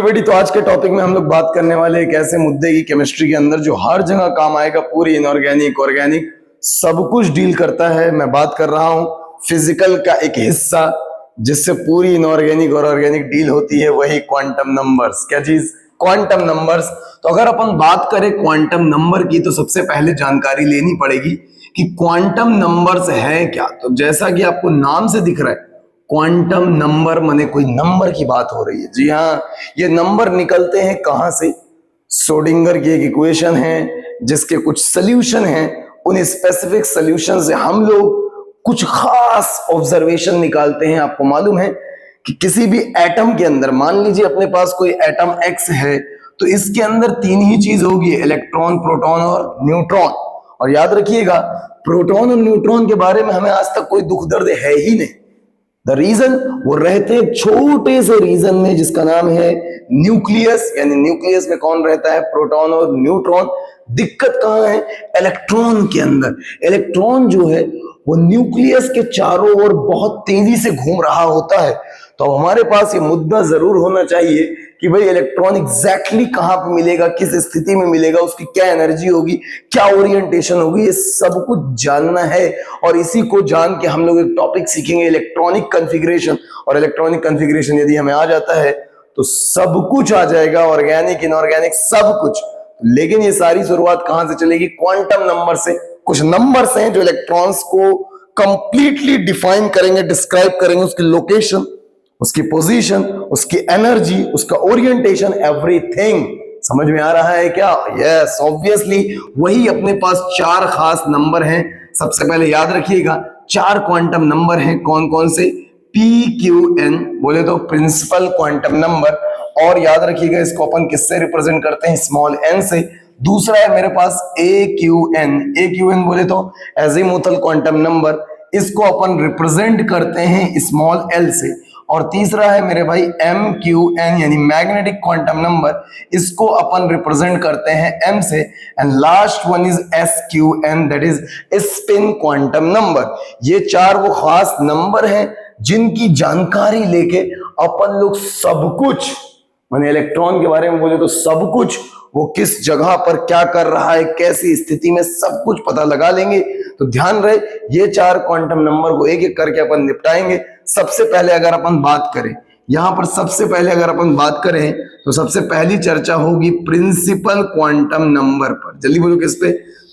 Everybody, तो आज के टॉपिक में हम लोग बात करने वाले एक ऐसे मुद्दे की केमिस्ट्री के अंदर जो हर जगह काम आएगा, पूरी इनऑर्गेनिक ऑर्गेनिक सब कुछ डील करता है। मैं बात कर रहा हूं फिजिकल का एक हिस्सा जिससे पूरी इनऑर्गेनिक और ऑर्गेनिक डील होती है, वही क्वांटम नंबर्स। क्या चीज? Quantum numbers. तो अगर अपन बात करें क्वांटम नंबर की तो सबसे पहले जानकारी लेनी पड़ेगी कि क्वांटम नंबर्स है क्या। तो जैसा कि आपको नाम से दिख रहा है, क्वांटम नंबर माने कोई नंबर की बात हो रही है। जी हाँ, ये नंबर निकलते हैं कहां से? श्रोडिंगर की एक इक्वेशन है जिसके कुछ सोल्यूशन हैं। उन स्पेसिफिक सोल्यूशन से हम लोग कुछ खास ऑब्जर्वेशन निकालते हैं। आपको मालूम है कि किसी भी एटम के अंदर, मान लीजिए अपने पास कोई एटम एक्स है, तो इसके अंदर तीन ही चीज होगी, इलेक्ट्रॉन, प्रोटॉन और न्यूट्रॉन। और याद रखिएगा, प्रोटॉन और न्यूट्रॉन के बारे में हमें आज तक कोई दुख दर्द है ही नहीं। द रीजन, वो रहते हैं छोटे से रीजन में जिसका नाम है न्यूक्लियस। यानी न्यूक्लियस में कौन रहता है? प्रोटॉन और न्यूट्रॉन। दिक्कत कहां है? इलेक्ट्रॉन के अंदर। इलेक्ट्रॉन जो है वो न्यूक्लियस के चारों ओर बहुत तेजी से घूम रहा होता है। तो हमारे पास ये मुद्दा जरूर होना चाहिए कि भाई इलेक्ट्रॉन एग्जैक्टली कहां पे मिलेगा, किस स्थिति में मिलेगा, उसकी क्या एनर्जी होगी, क्या ओरिएंटेशन होगी, ये सब कुछ जानना है। और इसी को जान के हम लोग एक टॉपिक सीखेंगे, इलेक्ट्रॉनिक कॉन्फ़िगरेशन। और इलेक्ट्रॉनिक कॉन्फ़िगरेशन यदि हमें आ जाता है तो सब कुछ आ जाएगा, ऑर्गेनिक इनऑर्गेनिक सब कुछ। लेकिन ये सारी शुरुआत कहां से चलेगी? क्वांटम नंबर से। कुछ नंबर्स हैं जो इलेक्ट्रॉन्स को कंप्लीटली डिफाइन करेंगे, डिस्क्राइब करेंगे, उसकी लोकेशन, उसकी पोजीशन, उसकी एनर्जी, उसका ओरिएंटेशन, एवरीथिंग। समझ में आ रहा है क्या? यस, ऑब्वियसली वही अपने पास चार खास नंबर हैं। सबसे पहले याद रखिएगा, चार क्वांटम नंबर हैं। कौन कौन से? PQN बोले तो प्रिंसिपल क्वांटम नंबर। और याद रखिएगा, इसको अपन किससे रिप्रेजेंट करते हैं? स्मॉल n से। दूसरा है मेरे पास AQN। AQN बोले तो एजीमुथल क्वांटम नंबर, इसको अपन रिप्रेजेंट करते हैं स्मॉल l से। और तीसरा है मेरे भाई MQN यानी मैग्नेटिक क्वांटम नंबर, इसको अपन रिप्रेजेंट करते हैं m से। And last one is SQN, that is spin quantum number. ये चार वो खास नंबर हैं जिनकी जानकारी लेके अपन लोग सब कुछ, माने इलेक्ट्रॉन के बारे में बोले तो सब कुछ, वो किस जगह पर क्या कर रहा है, कैसी स्थिति में, सब कुछ पता लगा लेंगे। तो ध्यान रहे, ये चार क्वांटम नंबर को एक एक करके अपन निपटाएंगे। सबसे पहले अगर अपन बात करें, यहां पर सबसे पहले अगर अपन बात करें तो सबसे पहली चर्चा होगी प्रिंसिपल क्वांटम नंबर पर। जल्दी बोलो, किस पे?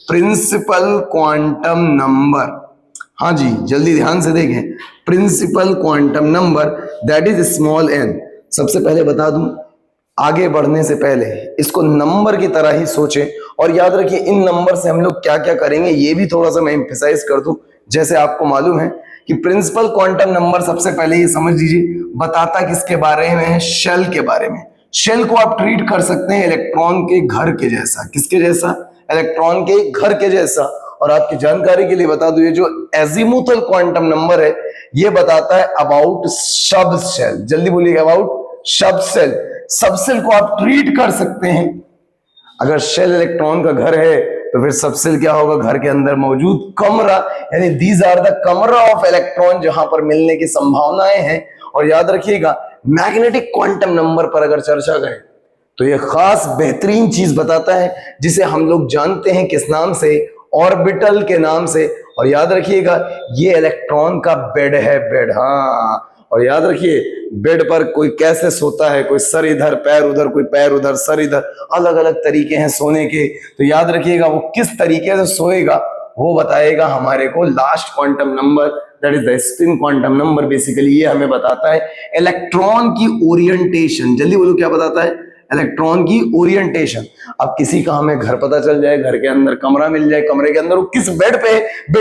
Principal quantum number. हाँ जी, जल्दी ध्यान से देखें, principal quantum number that is small n। सबसे पहले बता दूं, आगे बढ़ने से पहले इसको नंबर की तरह ही सोचें। और याद रखिए, इन नंबर से हम लोग क्या क्या करेंगे ये भी थोड़ा सा मैं एम्फेसाइज कर दूं। जैसे आपको मालूम है कि प्रिंसिपल क्वांटम नंबर, सबसे पहले ये समझ लीजिए, बताता किसके बारे में है? शेल के बारे में। शेल को आप ट्रीट कर सकते हैं इलेक्ट्रॉन के घर के जैसा। किसके जैसा? इलेक्ट्रॉन के घर के जैसा। और आपकी जानकारी के लिए बता दूं, ये जो एजीमुथल क्वांटम नंबर है ये बताता है अबाउट सब शेल। जल्दी बोलिएगा, अबाउट सब शेल। सब शेल को आप ट्रीट कर सकते हैं। अगर शेल इलेक्ट्रॉन का घर है तो फिर सब शेल क्या होगा? घर के अंदर मौजूद कमरा, यानी दीज आर द कमरा ऑफ इलेक्ट्रॉन, जहां पर मिलने की संभावनाएं हैं। और याद रखिएगा, मैग्नेटिक क्वांटम नंबर पर अगर चर्चा करें तो यह खास बेहतरीन चीज बताता है जिसे हम लोग जानते हैं किस नाम से? ऑर्बिटल के नाम से। और याद रखिएगा, ये इलेक्ट्रॉन का बेड है, बेड। हाँ, और याद रखिए, बेड पर कोई कैसे सोता है, कोई सर इधर पैर उधर, कोई पैर उधर सर इधर, अलग अलग तरीके हैं सोने के। तो याद रखिएगा, वो किस तरीके से सोएगा वो बताएगा हमारे को last quantum number, that is the spin quantum number. Basically ये हमें बताता है इलेक्ट्रॉन की ओरिएंटेशन। जल्दी बोलो, क्या बताता है? इलेक्ट्रॉन की ओरिएंटेशन। अब किसी का हमें घर पता चल जाए, घर के अंदर कमरा मिल जाए, कमरे के अंदर वो किस बेड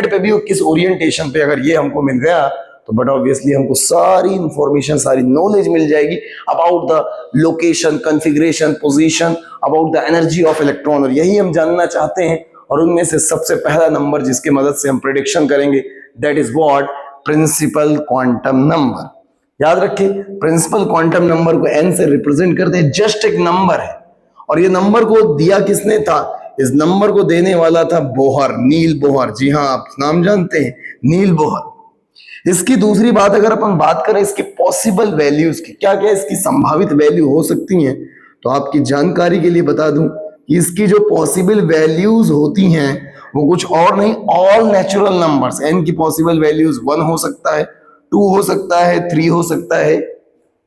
पे भी वो किस ओरिएंटेशन पे, अगर ये हमको मिल गया तो बट ऑब्वियसली हमको सारी इंफॉर्मेशन, सारी नॉलेज मिल जाएगी about the location, configuration, position, about the energy of electron. और यही हम जानना चाहते हैं। और उनमें से सबसे पहला नंबर जिसकी मदद से हम प्रेडिक्शन करेंगे, that is what? Principal quantum number. याद रखिए, प्रिंसिपल क्वांटम नंबर को n से रिप्रेजेंट करते हैं। जस्ट एक नंबर है। और ये नंबर को दिया किसने था? इस नंबर को देने वाला था बोहर, नील बोहर। जी हाँ, आप नाम जानते हैं, नील बोहर। इसकी दूसरी बात अगर अपन बात करें इसकी पॉसिबल वैल्यूज की, क्या क्या इसकी संभावित वैल्यू हो सकती हैं, तो आपकी जानकारी के लिए बता दूं कि इसकी जो पॉसिबल वैल्यूज होती हैं वो कुछ और नहीं, ऑल नेचुरल नंबर्स। n की पॉसिबल वैल्यूज 1 हो सकता है, 2 हो सकता है, 3 हो सकता है,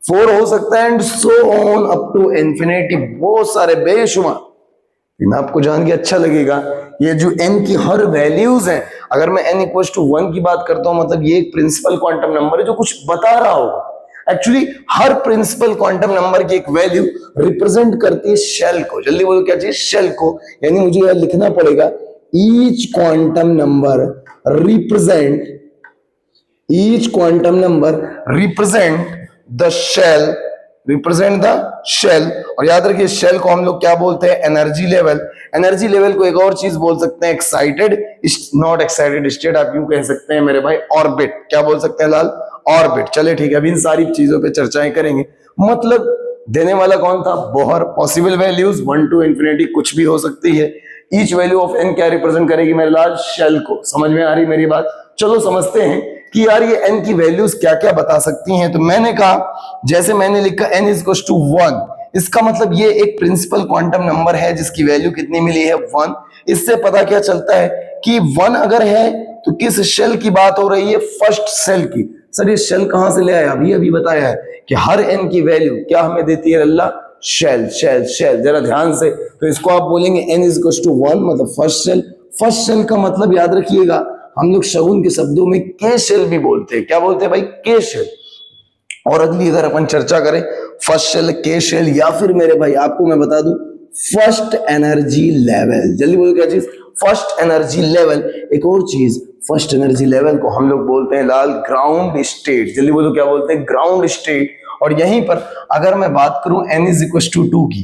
4 हो सकता है, and so on up to infinity, बहुत सारे बेशुमार। लेकिन आपको जान के अच्छा लगेगा ये जो n की हर वैल्यूज है, अगर मैं n इक्वल टू 1 की बात करता हूं मतलब ये एक प्रिंसिपल क्वांटम नंबर है जो कुछ बता रहा होगा। एक्चुअली हर प्रिंसिपल क्वांटम नंबर की एक वैल्यू रिप्रेजेंट करती है शेल को। जल्दी बोलो क्या चीज? शेल को। यानी मुझे यह लिखना पड़ेगा each quantum number represent the shell, और याद रखिए शेल को हम लोग क्या बोलते हैं? Energy level. एनर्जी लेवल को एक और चीज बोल सकते हैं एक्साइटेड, नॉट एक्साइटेड स्टेट, आप यूं कह सकते हैं मेरे भाई ऑर्बिट। क्या बोल सकते हैं लाल? ऑर्बिट। चले ठीक है, अभी इन सारी चीजों पे चर्चाएं करेंगे। मतलब देने वाला कौन था? Bohr. Possible values 1 to infinity कुछ भी हो सकती है। ईच वैल्यू ऑफ n क्या रिप्रेजेंट करेगी मेरे लाल? शेल को। समझ में आ रही मेरी बात? चलो समझते हैं कि यार ये n की वैल्यूज क्या क्या बता सकती हैं। तो मैंने कहा, जैसे मैंने लिखा n इज इक्वल टू 1, इसका मतलब ये एक प्रिंसिपल क्वांटम नंबर है जिसकी वैल्यू कितनी मिली है? 1। इससे पता क्या चलता है कि 1 अगर है तो किस शेल की बात हो रही है? फर्स्ट शेल की। सर ये शेल कहां से ले आया? अभी बताया है कि हर n की वैल्यू क्या हमें देती है अल्लाह? शेल। जरा ध्यान से, तो इसको आप बोलेंगे n इज इक्वल टू 1 मतलब फर्स्ट शेल। फर्स्ट शेल का मतलब याद रखिएगा, हम लोग शगुन के शब्दों में के शेल भी बोलते हैं। क्या बोलते हैं भाई? के शेल। और अगली अगर अपन चर्चा करें फर्स्ट शेल, के शेल, या फिर मेरे भाई आपको मैं बता दूं फर्स्ट एनर्जी लेवल। जल्दी बोलो क्या चीज? First energy level. एक और चीज, फर्स्ट एनर्जी लेवल को हम लोग बोलते हैं लाल ग्राउंड स्टेट। जल्दी बोलो क्या बोलते हैं? Ground state. और यहीं पर अगर मैं बात करूं n इज इक्वल टू 2 की,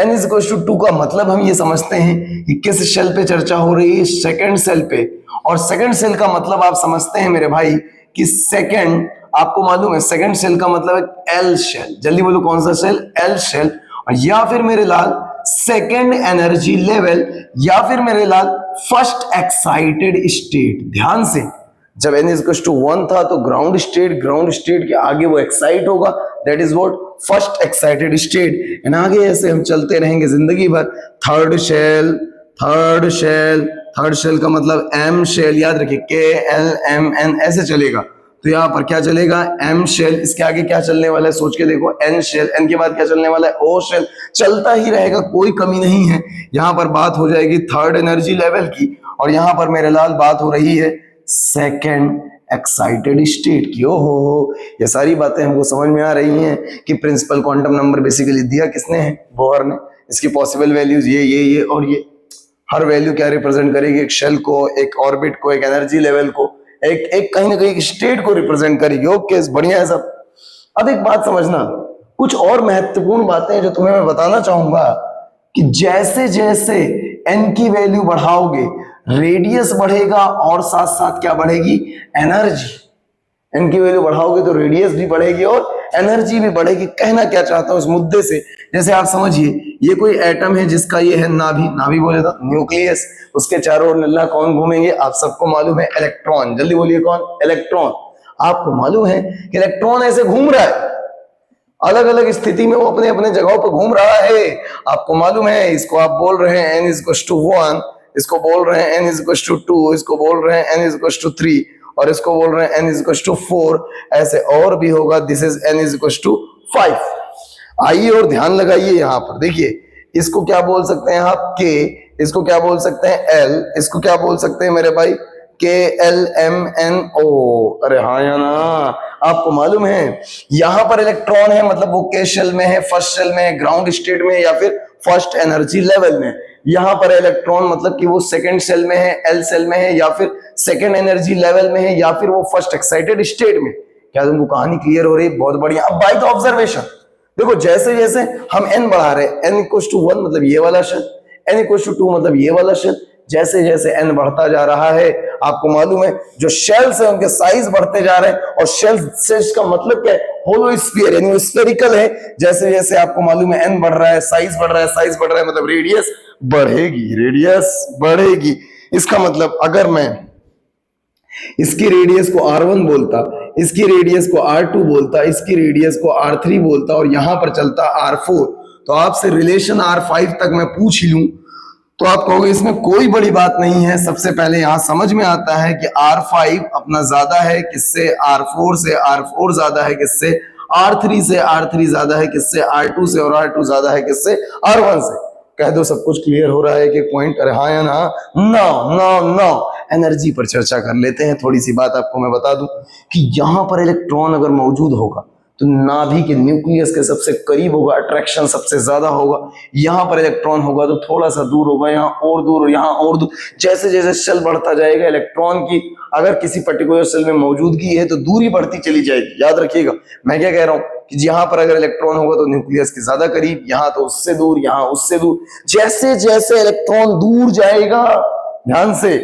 n इज इक्वल टू 2 का मतलब हम ये समझते हैं कि किस शेल पे चर्चा हो रही है? सेकंड शेल पे। और सेकंड शेल का मतलब आप समझते हैं मेरे भाई कि सेकंड, आपको मालूम है सेकंड शेल का मतलब है एल शेल। जल्दी बोलो कौन सा शेल? L shell. और या फिर मेरे लाल सेकंड एनर्जी लेवल, या फिर मेरे लाल फर्स्ट एक्साइटेड स्टेट। ध्यान से, जब n इज इक्वल टू 1 था तो ग्राउंड स्टेट के आगे वो एक्साइट होगा, that is what? First excited state. And आगे ऐसे हम चलते रहेंगे जिंदगी भर। थर्ड शेल का मतलब एम शेल। याद रखिए KLMN ऐसे चलेगा। तो यहाँ पर क्या चलेगा? M shell. इसके आगे क्या चलने वाला है? सोच के देखो, एन शेल। एन के बाद क्या चलने वाला है? ओ शेल। चलता ही रहेगा, कोई कमी नहीं है। यहाँ पर बात हो जाएगी थर्ड एनर्जी लेवल की, और यहाँ पर मेरे लाल बात हो रही है सेकेंड एक्साइटेड स्टेट की। ओहो, ये सारी बातें हमको समझ में आ रही हैं कि प्रिंसिपल क्वांटम नंबर बेसिकली दिया किसने है? बोहर ने। इसकी पॉसिबल वैल्यूज ये और ये। हर वैल्यू क्या रिप्रेजेंट करेगी? एक शेल को, एक ऑर्बिट को, एक एनर्जी लेवल को, एक कहीं ना कहीं स्टेट को रिप्रेजेंट करेगी। ओके, बढ़िया है सब। अब एक बात समझना, कुछ और महत्वपूर्ण बातें जो तुम्हें मैं बताना चाहूंगा कि जैसे जैसे n की वैल्यू बढ़ाओगे रेडियस बढ़ेगा और साथ साथ क्या बढ़ेगी? एनर्जी। n की वैल्यू बढ़ाओगे तो रेडियस भी बढ़ेगी और एनर्जी भी बढ़ेगी। कहना क्या चाहता हूं इस मुद्दे से? जैसे आप समझिए, ये कोई एटम है जिसका ये है नाभि बोले तो न्यूक्लियस, उसके चारों ओर नल्ला कौन घूमेंगे? आप सबको मालूम है, इलेक्ट्रॉन। जल्दी बोलिए कौन? इलेक्ट्रॉन। आपको मालूम है कि इलेक्ट्रॉन ऐसे घूम रहा है, अलग अलग स्थिति में वो अपने अपने जगहों पर घूम रहा है। आपको मालूम है, इसको आप बोल रहे हैं n इज इक्वल टू 1, इसको बोल रहे हैं n इज इक्वल टू 2, इसको बोल रहे हैं n इज इक्वल टू 3, और इसको बोल रहे हैं n इज इक्वल टू 4। ऐसे और भी होगा, this is n is equal to 5। आइए और ध्यान लगाइए, यहाँ पर देखिए, इसको क्या बोल सकते हैं आप? k, इसको क्या बोल सकते हैं? l, इसको क्या बोल सकते हैं मेरे भाई? KLMNO। अरे हाँ या ना? आपको मालूम है यहां पर इलेक्ट्रॉन है मतलब वो के शेल में है, फर्स्ट शेल में है, ग्राउंड स्टेट में है, या फिर फर्स्ट एनर्जी लेवल में। यहां पर इलेक्ट्रॉन मतलब कि वो सेकंड शेल में है, एल शेल में है, या फिर सेकंड एनर्जी लेवल में है, या फिर वो फर्स्ट एक्साइटेड स्टेट में। क्या तुमको कहानी क्लियर हो रही है? बहुत बढ़िया। अब बाय द ऑब्जर्वेशन देखो, जैसे जैसे हम n बढ़ा रहे हैं, n इक्वल टू 1 मतलब ये वाला शेल, n इक्वल टू 2 मतलब ये वाला शेल। जैसे जैसे n बढ़ता जा रहा है, आपको मालूम है जो शेल्स है उनके साइज बढ़ते जा रहे हैं। और शेल्स का मतलब क्या है? होलो स्फीयर, यानी वो स्फेरिकल है। जैसे जैसे आपको मालूम है n बढ़ रहा है, साइज बढ़ रहा है, साइज बढ़ रहा है, मतलब रेडियस बढ़ेगी। इसका मतलब अगर मैं इसकी रेडियस को R1 बोलता, इसकी रेडियस को R2 बोलता, इसकी रेडियस को R3 बोलता और यहां पर चलता R4। तो आपसे रिलेशन R5 तक मैं पूछ ही लूं तो आप कहोगे इसमें कोई बड़ी बात नहीं है। सबसे पहले यहां समझ में आता है कि R5 अपना ज्यादा है किससे, R4 से, R4 ज्यादा है किससे, R3 से, R3 ज्यादा है किससे, R2 से, और R2 ज्यादा है किससे, R1 से। कह दो सब कुछ क्लियर हो रहा है कि पॉइंट, अरे हाँ या ना? No no no. एनर्जी पर चर्चा कर लेते हैं। थोड़ी सी बात आपको मैं बता दूं कि यहां पर इलेक्ट्रॉन अगर मौजूद होगा तो नाभि के न्यूक्लियस के सबसे करीब होगा, अट्रैक्शन सबसे ज्यादा होगा। यहां पर इलेक्ट्रॉन होगा तो थोड़ा सा दूर होगा, यहाँ और दूर, यहाँ और दूर। जैसे जैसे शेल बढ़ता जाएगा इलेक्ट्रॉन की अगर किसी पर्टिकुलर सेल में मौजूदगी है तो दूरी बढ़ती चली जाएगी। याद रखिएगा मैं क्या कह रहा हूं कि यहाँ पर अगर इलेक्ट्रॉन होगा तो न्यूक्लियस के ज्यादा करीब, यहाँ तो उससे दूर, यहाँ उससे दूर। जैसे जैसे इलेक्ट्रॉन दूर जाएगा, ध्यान से,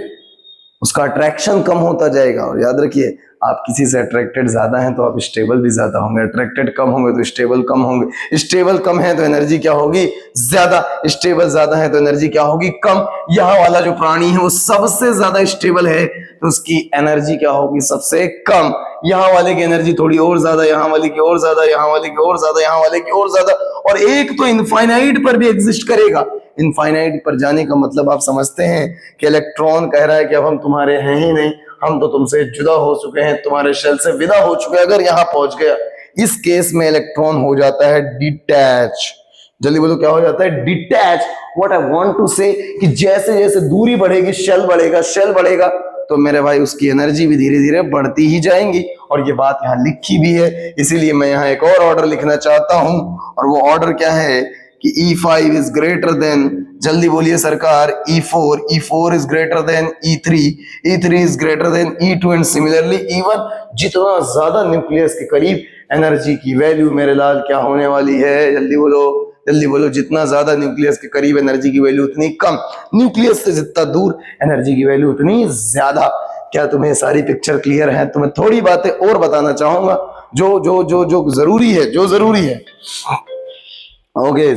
उसका अट्रैक्शन कम होता जाएगा। और याद रखिए आप किसी से अट्रैक्टेड ज्यादा हैं तो आप स्टेबल भी ज्यादा होंगे, अट्रैक्टेड कम होंगे तो स्टेबल कम होंगे। स्टेबल कम है तो एनर्जी क्या होगी, ज्यादा। स्टेबल ज्यादा है तो एनर्जी क्या होगी, कम। यहाँ वाला जो प्राणी है वो सबसे ज्यादा स्टेबल है तो उसकी एनर्जी क्या होगी, सबसे कम। यहाँ वाले की एनर्जी थोड़ी और ज्यादा, यहाँ वाले की और ज्यादा, यहाँ वाले की और ज्यादा, यहाँ वाले की और ज्यादा। और एक तो इनफाइनाइट पर भी एग्जिस्ट करेगा। इनफाइनाइट पर जाने का मतलब आप समझते हैं कि इलेक्ट्रॉन कह रहा है कि अब हम तुम्हारे हैं ही नहीं, हम तो तुमसे जुदा हो चुके हैं, तुम्हारे शेल से विदा हो चुके हैं। अगर यहां पहुंच गया, इस केस में इलेक्ट्रॉन हो जाता है डिटैच। जल्दी बोलो क्या हो जाता है, detach. What I want to say कि जैसे जैसे दूरी बढ़ेगी, शेल बढ़ेगा, शेल बढ़ेगा, तो मेरे भाई उसकी एनर्जी भी धीरे धीरे बढ़ती ही जाएंगी। और ये बात यहाँ लिखी भी है, इसीलिए मैं यहाँ एक और ऑर्डर लिखना चाहता हूं। और वो ऑर्डर क्या है कि E5 इज ग्रेटर देन, जल्दी बोलिए सरकार, E4, E4 is greater than E3, E3 is greater than E2 and similarly E1। जितना ज्यादा न्यूक्लियस के करीब एनर्जी की वैल्यू मेरे लाल क्या होने वाली है, जल्दी बोलो, जल्दी बोलो। जितना ज्यादा न्यूक्लियस के करीब एनर्जी की वैल्यू उतनी कम, न्यूक्लियस से जितना दूर एनर्जी की वैल्यू उतनी ज्यादा। क्या तुम्हें सारी पिक्चर क्लियर है? तुम्हें थोड़ी बातें और बताना चाहूंगा जो जो जो जो जरूरी है, जो जरूरी है। ओके